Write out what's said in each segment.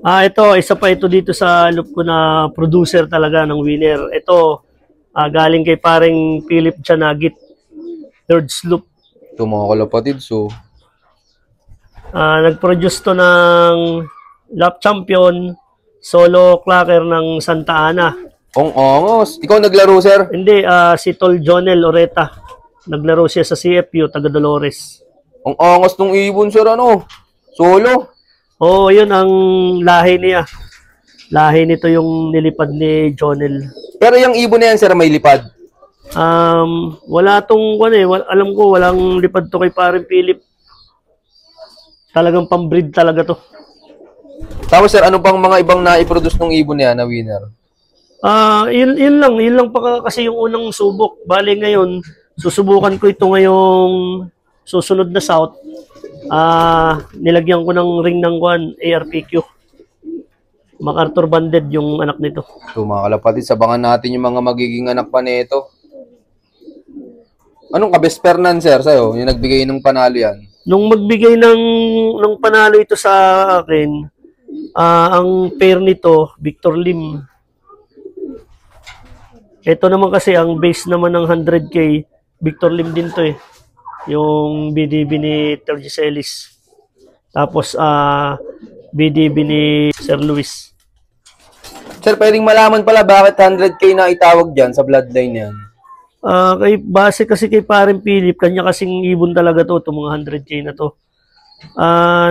Ito, isa pa ito dito sa loop ko na producer talaga ng winner. Ito, galing kay paring Philip Chanagit, third sloop. Ito mga kalapatid, so... Nag-produce to ng lap champion, solo clocker ng Santa Ana. Ang angos. Ikaw naglaro, sir? Hindi, si Tol Jonel Oreta. Naglaro siya sa CFU, taga Dolores. Ang angas nung ibon, sir, ano? Solo? Oo, yun ang lahi niya. Lahi nito yung nilipad ni Jonel. Pero yung ibon na yan, sir, may lipad? Wala tong, alam ko, walang lipad to kay paring Philip. Talagang pambreed talaga to. Tapos, sir, ano pang mga ibang naiproduce ng ibon na yan na winner? Yun lang pa kasi yung unang subok. Bali ngayon, susubukan ko ito ngayong susunod na South. Nilagyan ko ng ring ng ARPQ. MacArthur banded yung anak nito. So mga kalapatid, sabangan natin yung mga magiging anak pa nito. Anong kabespernan, sir, sa'yo? Yung nagbigay ng panalo yan? Nung magbigay ng panalo ito sa akin, ang pair nito, Victor Lim. Ito naman kasi, ang base naman ng 100K, Victor Lim din to eh. Yung BDB ni Tergiselis. Tapos, BDB ni Sir Luis. Sir, pwedeng malaman pala bakit 100K na itawag dyan sa bloodline yan? Base kasi kay paring Philip, kanya kasing ibon talaga to, itong mga 100K na to.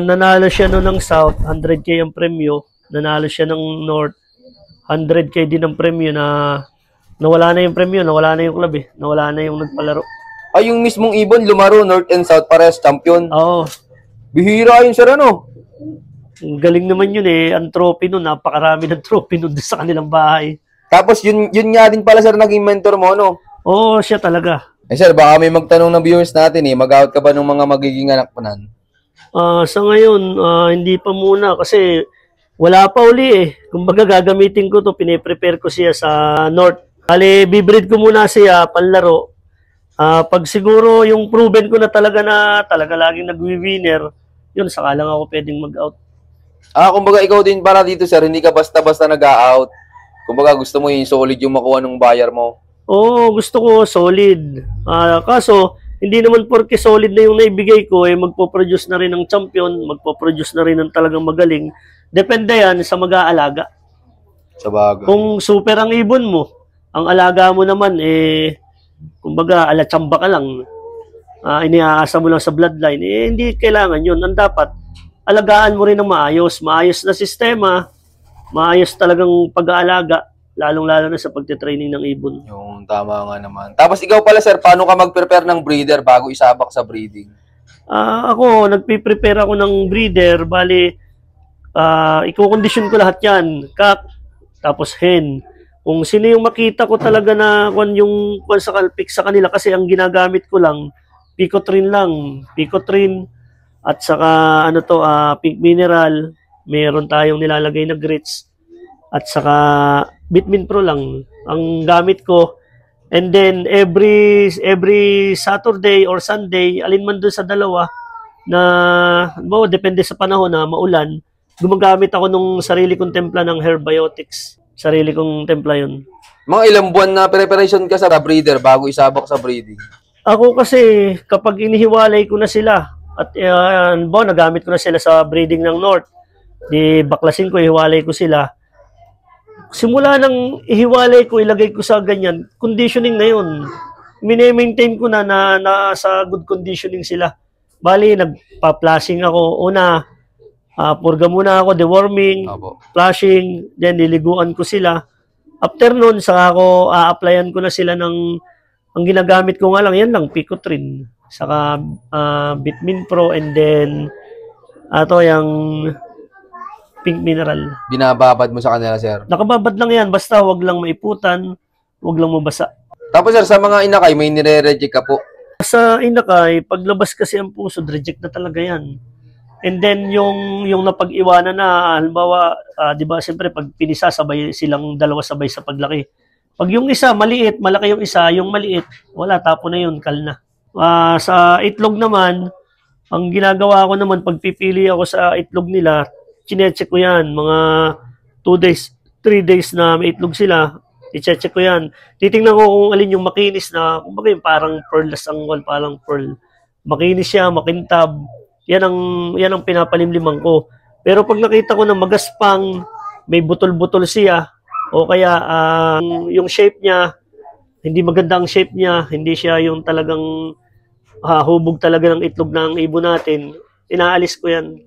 Nanalo siya no ng South, 100K ang premyo. Nanalo siya ng North, 100K din ang premyo na nawala na yung premyo, nawala na yung club eh. Nawala na yung nagpalaro. Yung mismong ibon, lumaro, North and South, parehas champion. Oo. Bihira yun, sir, ano? Galing naman yun eh. Ang trophy nun, napakarami ng trophy nun sa kanilang bahay. Tapos yun nga din pala, sir, naging mentor mo, no? Oo, siya talaga. Sir, baka may magtanong ng viewers natin eh. Mag-out ka ba ng mga magiging anak pa nan? Sa ngayon, hindi pa muna kasi wala pa uli eh. Kumbaga gagamitin ko to, piniprepare ko siya sa North. Bale, bibreed ko muna siya, panlaro. Pag siguro yung proven ko na talaga laging nagwi-winner, yun, saka lang ako pwedeng mag-out. Kumbaga ikaw din para dito, sir, hindi ka basta-basta nag-out. Kumbaga gusto mo yung solid yung makuha ng buyer mo. Oo, gusto ko solid. Kaso, hindi naman porke solid na yung naibigay ko, magpo-produce na rin ng champion, magpo-produce na rin ng talagang magaling. Depende yan sa mag-aalaga. Sa bagay. Kung super ang ibon mo, ang alaga mo naman, kumbaga, alatsamba ka lang. Iniaasa mo lang sa bloodline, hindi kailangan yun. Ang dapat, alagaan mo rin ng maayos. Maayos na sistema, maayos talagang pag-aalaga, lalong-lalo na sa pagtitraining ng ibon. Yung tama nga naman. Tapos ikaw pala, sir, paano ka mag-prepare ng breeder bago isabak sa breeding? Ako, nagpiprepare ako ng breeder. Bali, i-condition ko lahat yan. Kak, tapos hen. Kung sino yung makita ko talaga na yung sa kalpik sa kanila, kasi ang ginagamit ko lang, Picotrin lang. Picotrin at saka pink mineral. Meron tayong nilalagay na grits. At saka Bitmin Pro lang ang gamit ko. And then every Saturday or Sunday, alin man doon sa dalawa na depende sa panahon na maulan, gumagamit ako nung sarili kong templa ng Herbiotics. Sarili kong templa yun. Mga ilang buwan na preparation ka sa breeder bago isabak sa breeding? Ako kasi kapag inihiwalay ko na sila at nagamit ko na sila sa breeding ng North, di baklasin ko, ihiwalay ko sila. Simula nang ihiwalay ko, ilagay ko sa ganyan, conditioning na yun. Mine-maintain ko na sa good conditioning sila. Bali, nagpa-flashing ako. Una, purga muna ako, deworming, flashing, then liliguan ko sila. After nun, saka ako a-applyan ko na sila ng, ang ginagamit ko nga lang, yan lang, Picotrin. Saka Bitmin Pro, and then, yung pink mineral. Binababad mo sa kanila, sir? Nakababad lang yan, basta wag lang maiputan, wag lang mabasa. Tapos, sir, sa mga inakay, may nire-reject ka po? Sa inakay, paglabas kasi ang puso, reject na talaga yan. And then, yung napag-iwanan na, halimbawa, di ba, siyempre, pag pinisa, sabay silang dalawa sabay sa paglaki. Pag yung isa, maliit, malaki yung isa, yung maliit, wala, tapo na yun, kal na. Sa itlog naman, ang ginagawa ko naman, pagpipili ako sa itlog nila, chinecheck ko yan. Mga 2 days, 3 days na may itlog sila, i-check ko yan. Titingnan ko kung alin yung makinis na, kumbaga yung parang pearless angol, parang pearl. Makinis siya, makintab. Yan ang pinapalimliman ko. Pero pag nakita ko na magaspang, may butol-butol siya, o kaya yung shape niya, hindi maganda ang shape niya, hindi siya yung talagang hubog talaga ng itlog ng ibon natin, inaalis ko yan.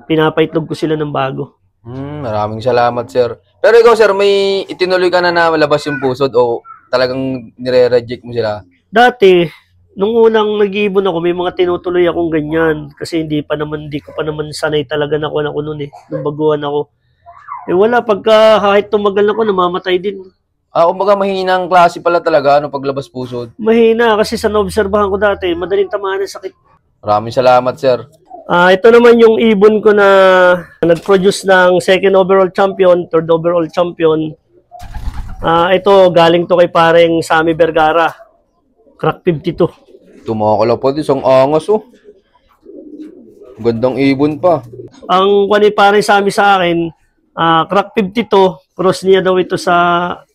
Pinapaitlog ko sila ng bago. Maraming salamat, sir. Pero ikaw, sir, may itinuloy ka na malabas yung pusod o talagang nire-reject mo sila? Dati, nung unang nag-iibon ako, may mga tinutuloy akong ganyan. Kasi hindi ko pa naman sanay talaga na ako noon eh. Nung baguhan ako. Eh wala, pagka kahit tumagal ako, namamatay din. Kumbaga mahinang klase pala talaga, paglabas pusod. Mahina, kasi sa naobserbahan ko dati, madaling tamaan ng sakit. Maraming salamat, sir. Ito naman yung ibon ko na nag-produce ng 2nd overall champion, 3rd overall champion. Ito, galing to kay pareng Sammy Vergara. Crack 52. Tumakala pa din, isang angas Gandang ibon pa. Ang kani pareng Sammy sa akin, Crack 52, cross niya daw ito sa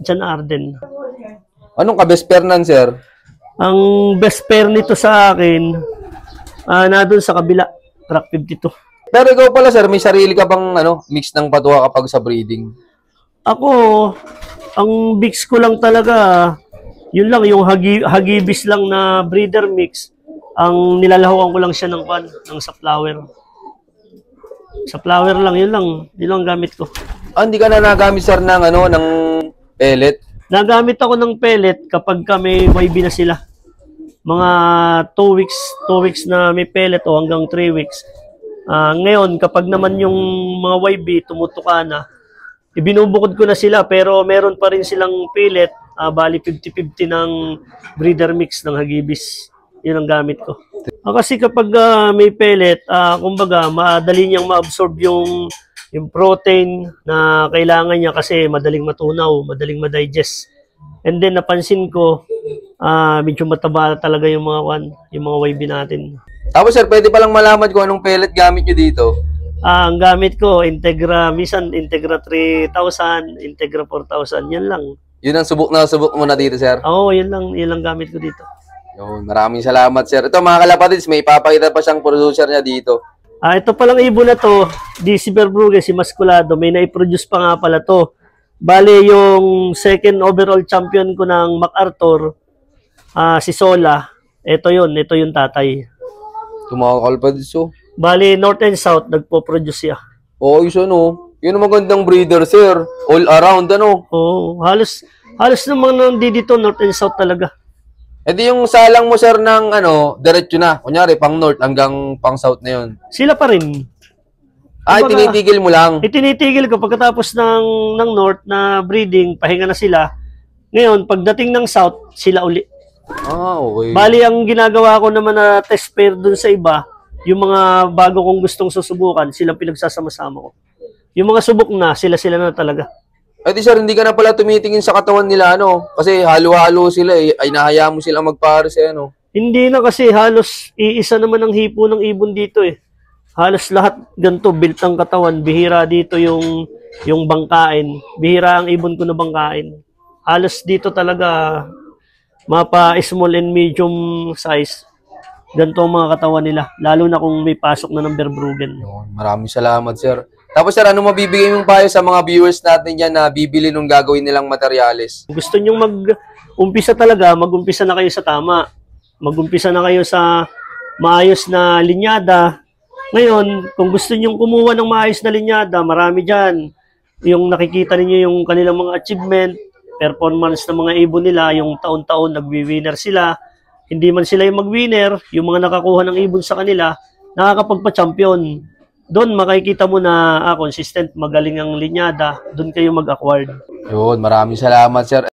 John Arden. Anong ka-best pair nan, sir? Ang best pair nito sa akin, na doon sa kabila, Crack 52. Pero ikaw pala, sir, may sarili ka bang mix ng patuha kapag sa breeding? Ako, ang mix ko lang talaga, yun lang, yung hagibis lang na breeder mix, ang nilalahuan ko lang siya ng sa flower. Sa flower lang, yun lang gamit ko. Hindi ka na nagamit, sir, ng pellet? Nagamit ako ng pellet kapag may YB na sila. Mga 2 weeks na may pellet o hanggang 3 weeks. Ngayon, kapag naman yung mga YB tumutuka na, ibinubukod ko na sila pero meron pa rin silang pellet, bali 50-50 ng breeder mix ng hagibis. Yun ang gamit ko. Kasi kapag may pellet, kumbaga, madali niyang ma-absorb yung protein na kailangan niya kasi madaling matunaw, madaling ma-digest. And then, napansin ko, medyo mataba talaga yung mga YB natin. Tapos, sir, pwede palang malaman kung anong pellet gamit nyo dito? Ang gamit ko, minsan Integra 3,000, Integra 4,000, yan lang. Yun ang subok mo na dito, sir? Oo, yun lang gamit ko dito. Maraming salamat, sir. Ito, mga kalapatids, may ipapakita pa siyang producer niya dito. Ito palang ibon na to, DC Verbrugge, si Masculado, may nai-produce pa nga pala to. Bale, yung 2nd overall champion ko ng MacArthur, si Sola, ito yung tatay. Mga kalapatids, Bale, North and South, nagpo-produce siya. Yun Yun ang magandang breeder, sir. All around, Oo, halos naman nandito North and South talaga. Di yung salang mo, sir, ng diretso na. Kunyari, pang north hanggang pang south na yun. Sila pa rin. Tinitigil mo lang. Tinitigil ko pagkatapos ng north na breeding, pahinga na sila. Ngayon, pagdating ng south, sila uli. Okay. Bali, ang ginagawa ko naman na test pair dun sa iba, yung mga bago kong gustong susubukan, silang pinagsasama-sama ko. Yung mga subok na, sila na talaga. Di sir, hindi ka na pala tumitingin sa katawan nila, Kasi halo-halo sila, ay nahaya mo silang magpares, Hindi na kasi, halos iisa naman ang hipo ng ibon dito, Halos lahat ganito, built ang katawan. Bihira dito yung bangkain. Bihira ang ibon ko na bangkain. Halos dito talaga, mapa small and medium size. Ganito ang mga katawan nila. Lalo na kung may pasok na ng Verbruggen. Maraming salamat, sir. Tapos, sir, ano mabibigay mong payo sa mga viewers natin yan na bibili nung gagawin nilang materyales? Gusto nyong mag-umpisa talaga, mag-umpisa na kayo sa tama. Mag-umpisa na kayo sa maayos na linyada. Ngayon, kung gusto nyong kumuha ng maayos na linyada, marami dyan. Yung nakikita ninyo yung kanilang mga achievement, performance ng mga ibon nila, yung taon-taon nagwi-winner sila. Hindi man sila yung mag-winner, yung mga nakakuha ng ibon sa kanila, nakakapagpa-champion. Doon makikita mo na consistent, magaling ang linyada, doon kayo mag-acquired. Maraming salamat, sir.